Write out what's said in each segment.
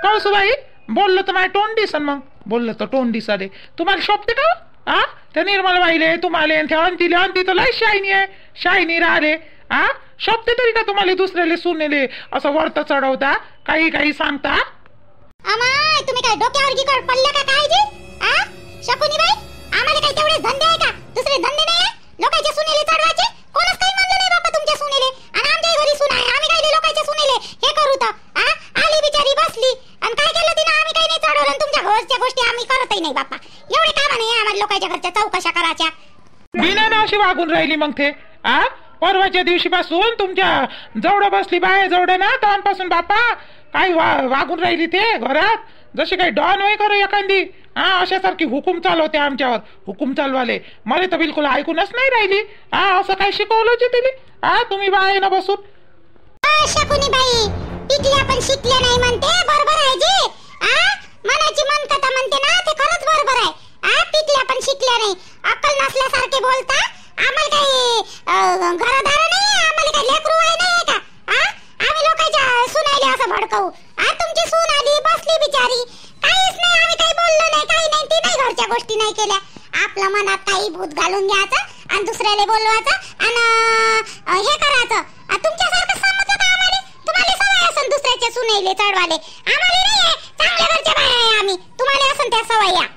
कळसूबाई बोललं तर माझ्या तोंड दिसन, मग बोललं तर तोंड दिसाले. तुम्हाला शोभते का हा? त्या निर्मलबाईले तुम्हाला त्या अंतीले, अंती तर लय शायनी आहे, शायनी राहिले. हा शोभते तरी का तुम्हाला दुसऱ्याले सुनेले असं वरत चढवता, काही काही सांगता. अमाय तुम्ही काय डोक्यावर गिकड पडल्या का काय जी? आ शकुनी बाई आम्हाला काय तेवढे धंदे आहे का? दुसरे धंदे नाही आहे लोकांच्या सुनेले चढवायचे? कोणच काही म्हणलं नाही बाबा तुमच्या सुनेले. आणि आमच्या घरी सुना आहे, आम्ही काय लोकांच्या सुनेले हे करू तर? आ आली बिचारी बसली आणि काय केलं तिने? आम्ही काही नाही चढवलं. तुमच्या घरच्या गोष्टी आम्ही करतही नाही बापा. एवढे काम नाही आम्हाला लोकांच्या घरच्या चौकशा करायच्या. बिना नाशी वागून राहिली मग ते. आ परवाच्या दिवशीपासून तुमच्या जवळ बसली बाय जवळ ना, तेव्हापासून बापा काय वागून राहिली ते घरात, जशी काही डॉन होय खरं एखादी. हा अशासारखी हुकूम चालवते आमच्यावर, हुकूम चालवाले. मला तर बिलकुल ऐकूनच नाही राहिली. हा असं काय शिकवलं होते तिने? हा तुम्ही बाय ना बसून. शकुनी बाई पिकल्या पण शिकल्या नाही म्हणते, बरोबर आहे जी. मनाची मनकथा म्हणते ना, ते खरंच बरोबर आहे. पिकल्या पण शिकल्या नाही, अक्कल नसल्यासारखे बोलता. आम्हाला काही घरदार नाही, आम्हाला काही लेकरू आहे नाही का? आम्ही लोकांच्या सुनायले असं भडकवू? तुमची सून आली बसली बिचारी, काहीच नाही, आम्ही काही बोललो नाही, काही नाही. ती नाही घरच्या गोष्टी नाही केल्या. आपल्या मनात काही भूत घालून घ्यायचं आणि दुसऱ्याला बोलवायचं आणि हे करायचं. तुमच्यासारखं समजलं का आम्हाला? तुम्हाला सवय असेल दुसऱ्याच्या सुनायले चढवाले, आम्हाला नाही आहे. चांगल्या घरच्या बाया आहे आम्ही, तुम्हाला असेल त्या सवय या.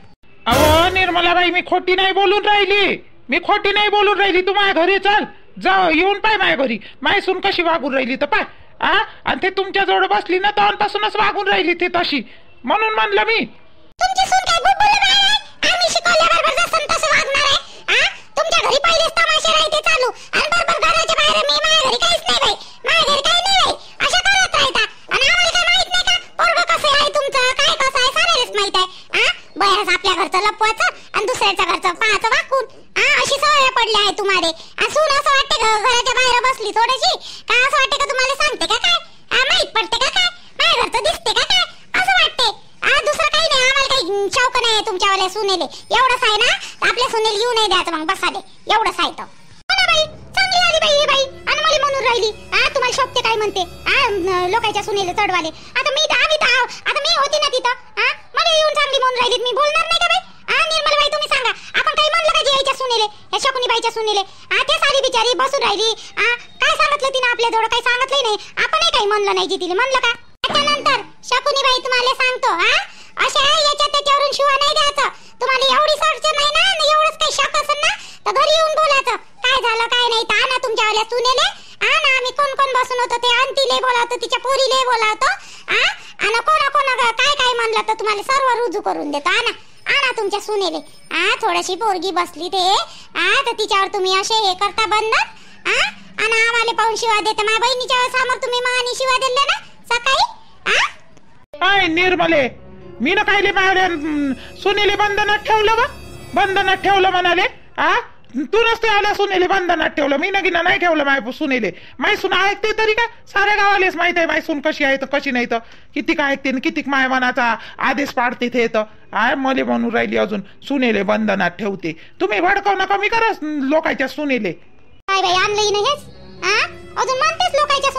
अहो निर्मलाबाई मी खोटी नाही बोलून राहिली, मी खोटी नाही बोलून राहिली. तू माझ्या घरी चल, जा येऊन पाय माझ्या घरी, माझी सून कशी वागून राहिली तर पाय. आणि ते तुमच्या जवळ बसली ना तेव्हापासूनच वागून राहिली ते तशी, म्हणून म्हणलं मी. तुमची सून काय बुलबुल बाई आहे? आम्ही शिकवल्याबरोबर जसं तसं वागणार आहे. तुमच्या घरी पहिलेच तमाशे राहते चालू आणि बरोबर घराच्या बाहेर मी माझ्या घरी काहीच नाही बाई, माझ्या घरी काही नाही बाई, अशा करत राहता. आणि आम्हाला काय माहित नाही का पोरगं कसं आहे तुमचं, काय कसं आहे सारेच माहित आहे. बयास आपल्या घरचं लपवायचं आणि दुसऱ्याच्या घरचं पाहायचं वाकून. अशी सवय पडली आहे तुम्हाला. सून असं वाटते का घराच्या बाहेर बसली थोडीशी का असं वाटते का तुम्हाला सांगते का काय? माहित पडते का काय? माझ्या घरचं दिसते का काय? असं वाटते. दुसरं काही नाही, आम्हाला काही शौक नाही तुमच्यावाल्या सुनेले. एवढंच आहे ना, आपल्या सुनेला येऊ नाही द्यायचं मग बसाले, एवढंच आहे तर. बाई चांगली आली बाई ही बाई आणि मला म्हणून राहिली तुम्हाला शोभते काय म्हणते लोकांच्या सुनेला चढवाले. आता मी होती ना तिथं, मला येऊन चांगली म्हणून राहिली. मी बोलणार नाही का बाई? निर्मलबाई तुम्ही सांगा, आपण काही म्हणलं का यायच्या सुनेले, या शकुनीबाईच्या सुनेले? ते सारी बिचारी बसून राहिली. काय सांगितलं तिने आपल्या जवळ? काही सांगितलंही नाही. आपणही काही म्हणलं नाही जी तिला, म्हणलं का? त्यानंतर शकुनीबाई तुम्हाला सांगतो, अशा याच्या त्याच्यावरून शिवा नाही द्यायचं. तुम्हाला एवढी अडचण नाही ना, एवढंच काही शक असेल ना तर घरी येऊन बोलायचं. काय झालं काय नाही तर ना तुमच्यावाल्या सुनेले. आम्ही कोण कोण बसून होतो ते अंतीले बोलावतो, तिच्या पोरीले बोलावतो. आणि कोणा काय काय म्हणलं तर तुम्हाला सर्व रुजू करून देतो. आणा तुमच्या सुनेले. थोडीशी पोरगी बसली ते तर तिच्यावर तुम्ही असे हे करता बंद. आणि आम्हाला पाहून शिवा देते. माझ्या बहिणीच्या समोर तुम्ही मानी शिवा दिले ना सकाळी. काय निर्मले, मी ना कायले माझ्या सुनेले बंधनात ठेवलं वा, बंधनात ठेवलं म्हणाले. तू नसते आल्या सुनेले बंधनात ठेवलं, मी नगीना नाही ठेवलं माझ्या सुनेले. माय सुन ऐकते तरी का? साऱ्या गावालेच माहित आहे माय सून कशी आहे तर कशी नाही तर. कितीक ऐकते कितीक माय मनाचा आदेश पाडते ते तर मले म्हणून राहिली अजून सुनेले बंधनात ठेवते. तुम्ही भडकवणं कमी करा लोकांच्या सुनेले. काय बाई आणलंही नाही हेच, अजून म्हणतेच लोकांच्या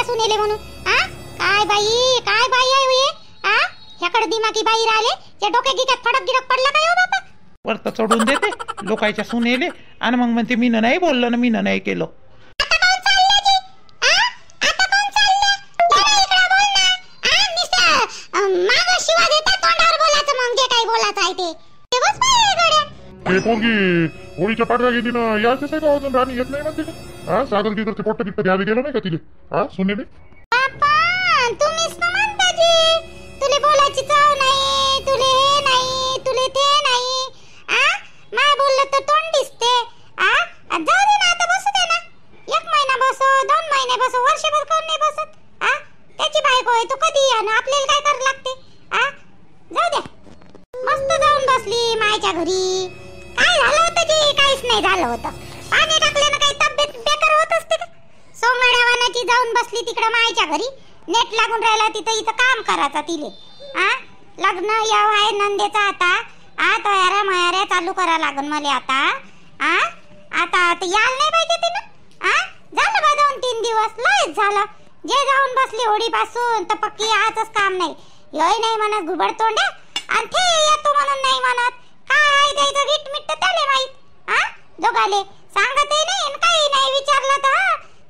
सुनेले म्हणून. काय बाई आहे ह्याकडे दिमागी बाई राहिले, त्या डोक्या गिक्यात फडक गिरक पडला काय हो बापा? वरत चढून देते लोकांच्या सुनेले आणि मग म्हणते मीनं नाही बोललं ना, मीनं नाही केलं. होळीच्या पाठवा गेली ना, याच आहे का अजून राणी येत नाही म्हणते का? सागर गिगर ते पोट्ट तिथं द्यावे गेलो नाही का तिले सुनेले? तुम्हीच ना म्हणता जी, तुले बोलायची चाव नाही, तुले हे नाही, तुले ते नाही. मा बोललं तर तोंड दिसते. जाऊ दे ना, आता बसू दे ना. 1 महिना बसो, 2 महिने बसो, वर्षभर कोण नाही बसत. त्याची बायको आहे, तू कधी या ना, आपल्याला काय करावं लागते? जाऊ दे. मस्त जाऊन बसली मायच्या घरी. काय झालं होतं जी? काहीच नाही झालं होतं. पाणी टाकल्यानं काही तब्येत बेकार होत असते का? सोंगड्यावानाची जाऊन बसली तिकडे मायच्या घरी. नेट लागून राहिला तिथं, इथं काम करायचं तिले. लग्न याव आहे नंदेचा आता. तयाऱ्या मयाऱ्या चालू करा लागून मला आता. आता याल नाही पाहिजे ते ना. झालं बा 2-3 दिवस लयच झालं. जे जाऊन बसली होडी पासून तर पक्की आजच काम नाही. योय नाही म्हणत घुबड तोंड्या, आणि ते येतो म्हणून नाही म्हणत. काय द्यायचं गीट मिट त्याले माहित. हा दोघाले सांगतही नाही आणि काही नाही. विचारलं तर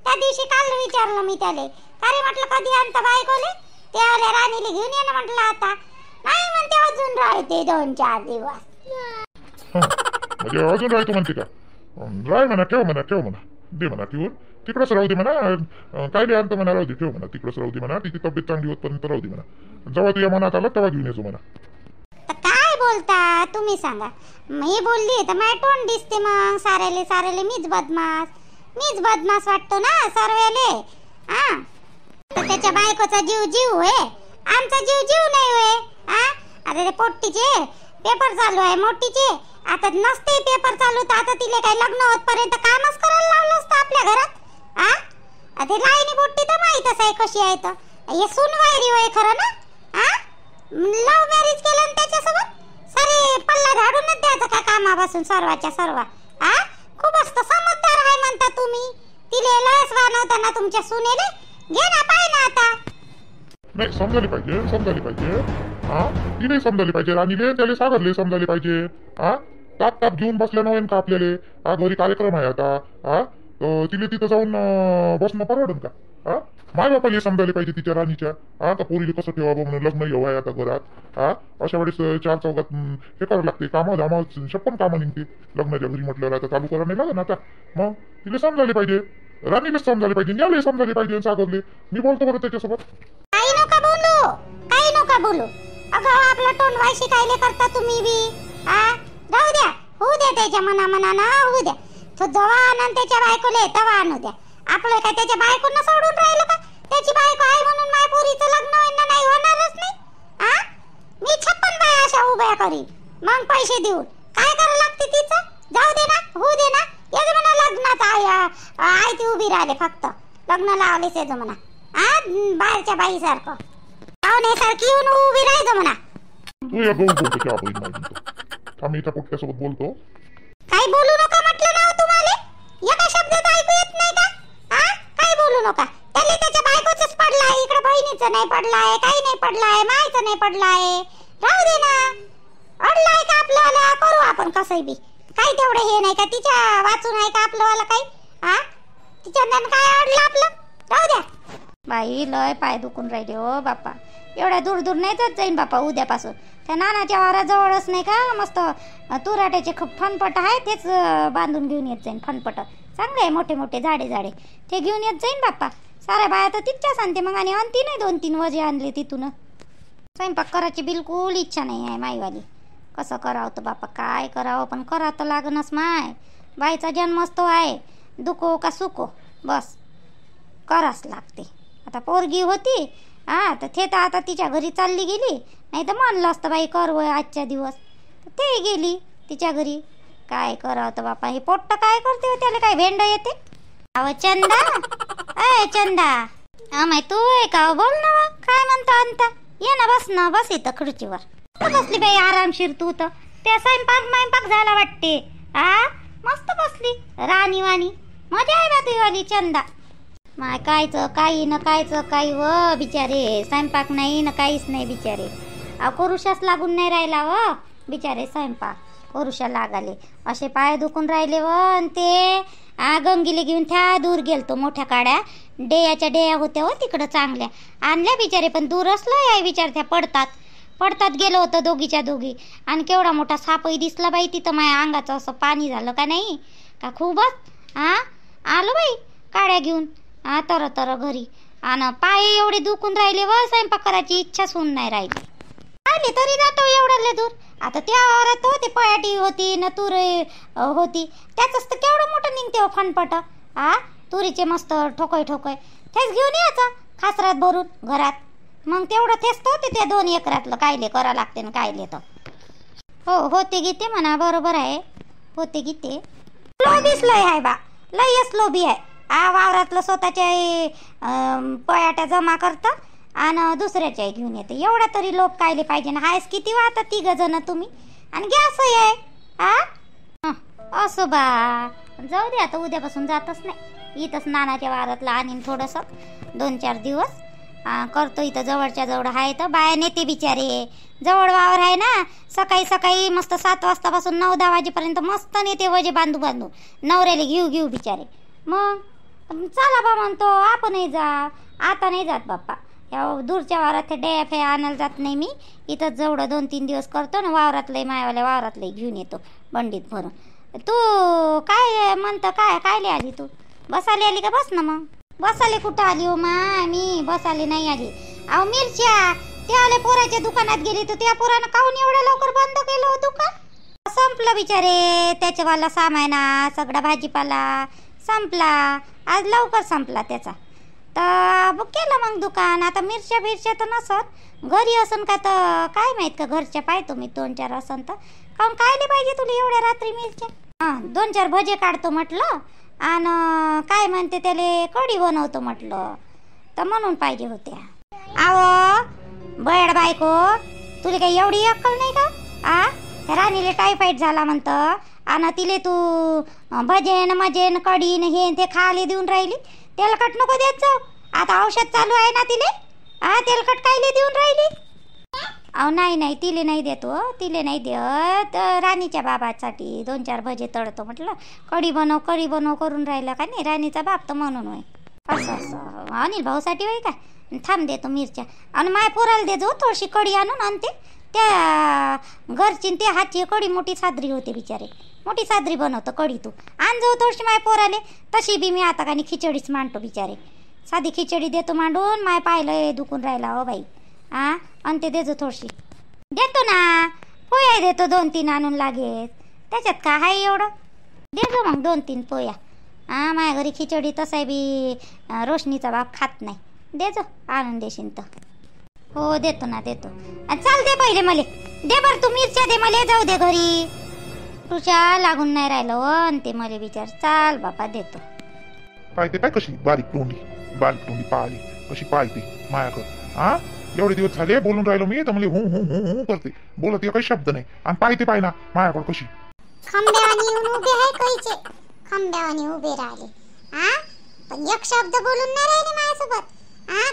त्या दिवशी काल विचारलं मी त्याले, अरे म्हटलं कधी आणता बायकोले, ते आल्या राणीले घेऊन ये ना म्हटलं. आता नाही म्हणते अजून राहते 2-4 दिवस. म्हणजे अजून राहतो म्हणते का? राय म्हणा, ठेव म्हणा, दे म्हणा ठेवून, तिकडंच राहू दे म्हणा. काय आणतं म्हणा, राहू दे, ठेव म्हणा, तिकडंच राहू दे म्हणा. तिची तब्येत चांगली होतपर्यंत राहू दे म्हणा. जेव्हा तुझ्या मनात आलं तेव्हा घेऊन येतो म्हणा. काय बोलता तुम्ही सांगा. मी बोलली तर माझ्या तोंड दिसते मग. सारेले मीच बदमाश वाटतो ना सर्वेले. हा तर त्याच्या बायकोचा जीव आहे, आमचा जीव नाही होय. हा आता ते पोट्टीचे पेपर चालू आहे मोठीचे. आता नसते पेपर चालू तर आता तिला काय लग्न होतपर्यंत कामच करायला लावलं असतं आपल्या घरात. हा आता लाईनी पोट्टी तर माहीतच आहे कशी आहे. तर हे सुनवायरी होय खरं ना. हा लव्ह मॅरेज केलं आणि त्याच्यासोबत सारे पल्ला झाडूनच द्यायचं का कामापासून सर्वाच्या सर्व. हा खूप असतं समजदार आहे म्हणता तुम्ही. तिले लयच वानवता ना तुमच्या सुनेले. घे ना पाय ना आता. नाही समजायला पाहिजे. हा तिने समजायला पाहिजे, राणीले त्याला सागरले समजायला पाहिजे. हा ताप घेऊन बसल्या नव्हे का आपल्याला. हा घरी कार्यक्रम आहे आता. हा तिले तिथं जाऊन बसणं परवडन का? हा माय बापाला समजायला पाहिजे तिच्या राणीच्या. हा का पोरीले कसं ठेवावं म्हणून, लग्न येऊ आहे आता घरात. हा अशा वेळेस 4 चौघात हे करावं लागते. कामं 56 कामं निघते लग्नाच्या घरी म्हटल्यावर. आता चालू करा नाही लागेल आता. मग तिला समजायला पाहिजे, राणीला समजायला पाहिजे, याला समजायला पाहिजे सागरले. मी बोलतो बरं त्याच्यासोबत. काही नका बोलू. अगं आपला तोंड वायशी कायले करता तुम्ही बी. हा राहू द्या, होऊ द्या त्याच्या मनानं होऊ द्या. तो जवा आनंद त्याच्या बायकोले तवा आणू द्या. आपलं काय त्याच्या बायकोनं सोडून राहिलं का? त्याची बायको आहे म्हणून माझ्या पोरीचं लग्न नाही होणारच नाही. हा मी 56 बाया अशा उभ्या करी मग पैसे देऊन. काय करावं लागते तिचं? जाऊ दे ना, होऊ दे ना. येज म्हणा लग्नाचा आई ती उभी राहिले फक्त. लग्न लावलेच येतो म्हणा. हा बाहेरच्या बाईसारखं पाहुण्यासारखी येऊन उभी राहायचं म्हणा. तू या गहू बोलतो त्या बहीण आम्ही इथं पोट्ट्यासोबत बोलतो. काही बोलू नका म्हटलं ना तुम्हाला. एका शब्दात ऐकू येत नाही का? हा काही बोलू नका. त्याला त्याच्या बायकोचंच पडलाय, इकडे बहिणीचं नाही पडलाय, काही नाही पडलाय, मायचं नाही पडलाय. राहू दे ना. अडलाय का आपल्याला करू आपण कसंही बी. काही तेवढं हे नाही का तिच्या वाचून आहे का आपल्याला काही. हा तिच्या काय अडलं आपलं. राहू द्या. बाई लय पाय दुखून राहिले हो बापा. एवढ्या दूर नाही जात जाईन बापा उद्यापासून. त्या नानाच्या वाराजवळच नाही का मस्त तुराट्याचे फनपट आहे, तेच बांधून घेऊन येत जाईन. फनपट चांगले आहे, मोठे झाडे ते घेऊन येत जाईन बाप्पा. साऱ्या बाया तर तिथच्याच आणते मग. आणि आणती नाही 2-3 वजे आणले तिथून. स्वयंपाक करायची बिलकुल इच्छा नाही आहे माईवाली. कसं करावं तर बापा, काय करावं, पण करा तर लागणच माय. बाईचा जन्मच तो आहे, दुखो का सुखो बस करावंच लागते. आता पोरगी होती हा तर ते तर आता तिच्या घरी चालली गेली. नाही तर म्हणलं असतं बाई करवय आजच्या दिवस, तर ते गेली तिच्या घरी. काय करावं तर बापा. हे पोट्ट काय करते, त्याला काय भेंड येते. अहो चंदा, अय चंदा, आम्ही तू आहे का? बोल ना. काय म्हणतो अंता? ये ना बस इथं खुर्चीवर बसली बाई आरामशीर. तू तर त्या स्वयंपाक झाला वाटते. हा मस्त बसली राणी वाणी. मजा आहे बा तुझी चंदा. माय कायचं काही व बिचारे. स्वयंपाक नाही ना काहीच नाही बिचारे. करुशाच लागून नाही राहिला व बिचारे. स्वयंपाक करुशा लागाले असे पाय दुखून राहिले व. ते गंगीले घेऊन त्या दूर गेलतो. मोठ्या काड्या डेया होत्या व तिकडं चांगल्या आणल्या बिचारे. पण दूर असलं आहे बिचार. त्या पडतात गेलो होतं दोघीच्या दोघी. आणि केवढा मोठा सापही दिसला बाई तिथं. माझ्या अंगाचं असं पाणी झालं का नाही का खूपच. आलो बाई काड्या घेऊन तर घरी. आणि पाय एवढे दुखून राहिले व स्वयंपाक करायची इच्छाच होऊन नाही राहिली. आले तरी जातो एवढ्याले दूर. आता त्या औरत होती पयाटी होती न तूर होती. त्याच तर केवढं मोठं निघते हो फनपट. तुरीचे मस्त ठोकय तेच घेऊन यायचं खासरात भरून घरात. मग तेवढं तेच होते त्या 2 एकरातलं. कायले करा लागते ना कायले तर. हो होते गीते म्हणा, बरोबर आहे होते गीते. लो दिसलंय आहे बा, लयच लोभी आहे. वावरातलं स्वतःच्या पयाट्या जमा करतं आणि दुसऱ्याच्या घेऊन येते. एवढा तरी लोभ कायले पाहिजे ना. हायस किती वाहता 3 जण तुम्ही आणि गॅसही आहे. असं बा जाऊ दे. आता उद्यापासून जातच नाही. इथंच नानाच्या वावरातलं आणीन थोडंसं 2-4 दिवस. करतो इथं जवळच्या जवळ आहे तर बाया नेते बिचारे. जवळ वावर आहे ना, सकाळी सकाळी मस्त 7 वाजतापासून 9-10 वाजेपर्यंत मस्त नेते वजे बांधू बांधू नवऱ्याला घेऊ बिचारे. मग चला बा म्हणतो आपणही जा. आता नाही जात बाप्पा, या दूरच्या वावरात डे फे आणायला जात नाही मी. इथं जेवढं 2-3 दिवस करतो ना वावरातलंही, मायावाल्या वावरातलंही घेऊन येतो बंडीत भरून. तू काय म्हणतं, काय आली तू? बसाले आली का? बस ना मग. बसाले कुठं आली हो माय, मी बसाले नाही आली. अहो मिरच्या त्या आले पोराच्या दुकानात गेली तर त्या पोरानं काहून एवढ्या लवकर बंद केलं हो दुकान? संपलं बिचारे त्याच्यावाला सामाना, सगळा भाजीपाला संपला आज, लवकर संपला त्याचा. तर केलं मग दुकान. आता मिरच्या तर नसत घरी असन का, तर काय माहित का घरच्या पाहतो मी 2-4 असन तर. काहून कायले पाहिजे तुला एवढ्या रात्री मिरच्या? 2-4 भजे काढतो म्हटलं आणि काय म्हणते त्याले कढी बनवतो म्हटलं, तर म्हणून पाहिजे होत्या. आहो बड बायको, तुला काही एवढी अक्कल नाही का? राणीले टायफाईड झाला म्हणतं आणि तिले तू भजेन मजेन कढीन हे ते खाले देऊन राहिली. तेलकट नको देत जाऊ, आता औषध चालू आहे ना तिले. तेलकट कायले देऊन राहिली? अहो नाही तिले नाही देतो, तिले नाही देत. राणीच्या बाबासाठी 2-4 भजे तळतो म्हटलं. कढी बनव करून राहिला का नाही राणीचा बाप, तर म्हणून होय. असं अनिल भाऊसाठी होय का? थांब देतो मिरच्या. आणि माय पोराला देजो थोडीशी कढी आणून. आणि त्या घरची त्या हातची कढी मोठी सादरी होते बिचारे, मोठी सादरी बनवतो कढी. तू आण जाऊ थोडीशी माय पोराले. तशी बी मी आता का खिचडीच मांडतो बिचारे, साधी खिचडी देतो मांडून. माय पाहिलं दुखून राहिला हो बाई. आणि ते देजो थोडीशी. देतो ना, पोया देतो 2-3 आणून लागेल, त्याच्यात काय आहे एवढं. देजो मग 2-3 पोया. माझ्या घरी खिचडी तसाही बी रोशनीचा बाप खात नाही. देजो आणून देशील तर. हो देतो ना देतो. चाल दे पहिले मले, दे बरं तू मिरच्या दे मले, जाऊ दे घरी. तुझ्या लागून नाही राहिलं हो. आणि ते मले विचार. चाल बापा देतो. पाहते काय कशी बारीक तोंडी पाहिली कशी पाहते मायाकडे. एवढे दिवस झाले बोलून राहिलो मी, तर म्हणजे हू करते, बोलत काही शब्द नाही. आणि पाहते ना मायाकडे कशी खंब्यावानी उभे आहे कईचे, खंब्यावानी उभे राहिले. पण एक शब्द बोलून नाही राहिले माझ्यासोबत.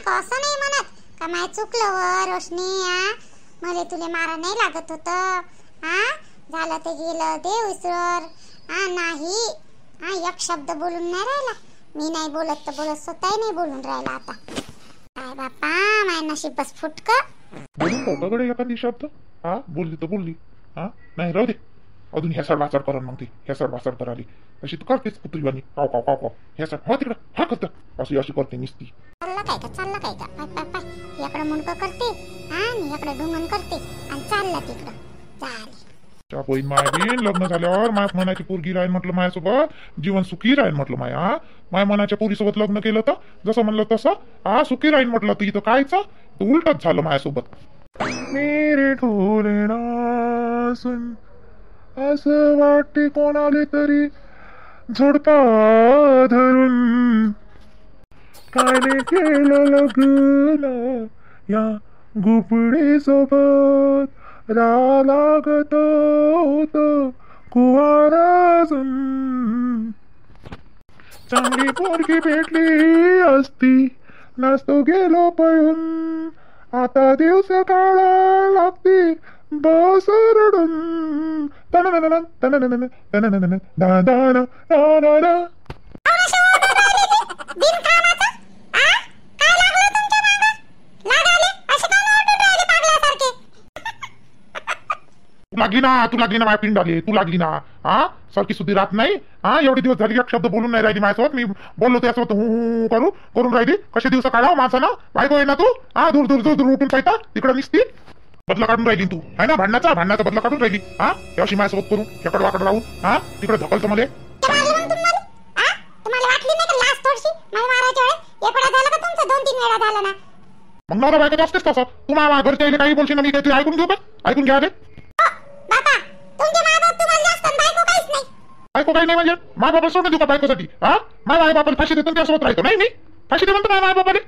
कसं नाही म्हणत का माय चुकलं व रोशनी, मला तुले मारा नाही लागत होतं. झालं ते गेलं ते विसर. नाही एक शब्द बोलून नाही राहिला. मी नाही बोलत तर बोलत स्वतःही नाही बोलून राहिला. आता काय बापा माय नशीब बस फुटकं. बोलून पाहू एखादी शब्द. बोलली तर बोलली. नाही राहू दे, अजून ह्यासाड वाचाड करा. मग ती ह्यासाड वाचाड कराली अशी तू करतेच कुत्रीवाणी. काव काव काव काव ह्यासाड हो तिकडं करत अशी करते निसती. चालला काय का पाय इकडं मुंडकं करते आणि इकडं ढुंगण करते आणि चालला तिकडं. चाल बहीण माय बीन लग्न झाल्यावर माय मनाची पोरगी राहील म्हटलं, माझ्यासोबत जीवन सुखी राहील म्हटलं. माय मनाच्या पोरीसोबत लग्न केलं तर जसं म्हणलं तसं सुखी राहील म्हटलं. तर इथं कायचं उलटच झालं माझ्यासोबत. मेरे ढोलेना सुन, असं वाटते कोणाले तरी झोडपा धरून. काय केलं लग्न या गुपडी सोबत, लागत होत कुवाराजून. चांगली पोरगी भेटली असती नसतो गेलो पळून. आता दिवस काढा लागते बस रडून. तू लागली ना माझ्या पिंड आली. तू लागली ना. सारखी सुद्धी राहत नाही. एवढे दिवस झाली एक शब्द बोलून नाही राहिली माझ्यासोबत. मी बोललो त्यासोबत करून राहिली. कसे दिवस काढावं माणसानं. बायको आहे ना तू. दूर दूर दूर दूर उठून पाहिजे तिकडं निसती बदला काढून राहिली तू आहे ना. भांडणाचा बदला काढून राहिली. याशी माझ्यासोबत करून एकडे वाकड राहून तिकडे ढकलतो मला. मग नवरा बायको असतेच तसं. तू माझ्या घरच्या आईला काही बोलशील ना, मी काही ऐकून घेऊ का? ऐकून घ्या रे. बायको काही नाही म्हणजे माय बाबा सोडून देऊ का बायकोसाठी? माय आई बापाला फाशी देतो त्यासोबत राहतो. नाही मी फाशी दे म्हणतो माझ्या आई बापाला.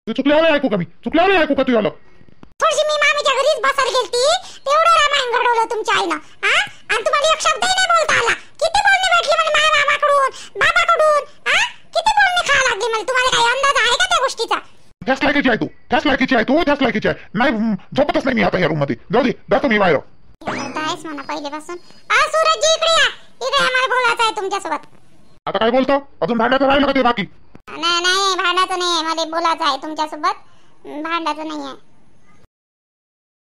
तू चुकल्यावर ऐकू का? मी चुकल्यावर ऐकू का? तू आलं थोडीशी मी मामीच्या घरीच बसायला गेलती, तेवढं रामायण घडवलं तुमच्या आईनं. आणि तुम्हाला एक शब्दही नाही बोलता आला. त्याच लायकीची आहे तू, त्याच लायकीची आहे तू, त्याच लायकीची आहे. नाही झोपतच नाही मी आता या रूम मध्ये. जाऊ दे, जातो मी बाहेर. आहेस म्हणा पहिलेपासून. सूरजजी इकडे या, इकडे या, मला बोलायचं आहे तुमच्यासोबत. आता काय बोलतो? अजून भांड्याचं राहिलं का ते बाकी? नाही नाही भांडायचं नाही, मला बोलायचं आहे तुमच्यासोबत. भांडायचं नाही आहे.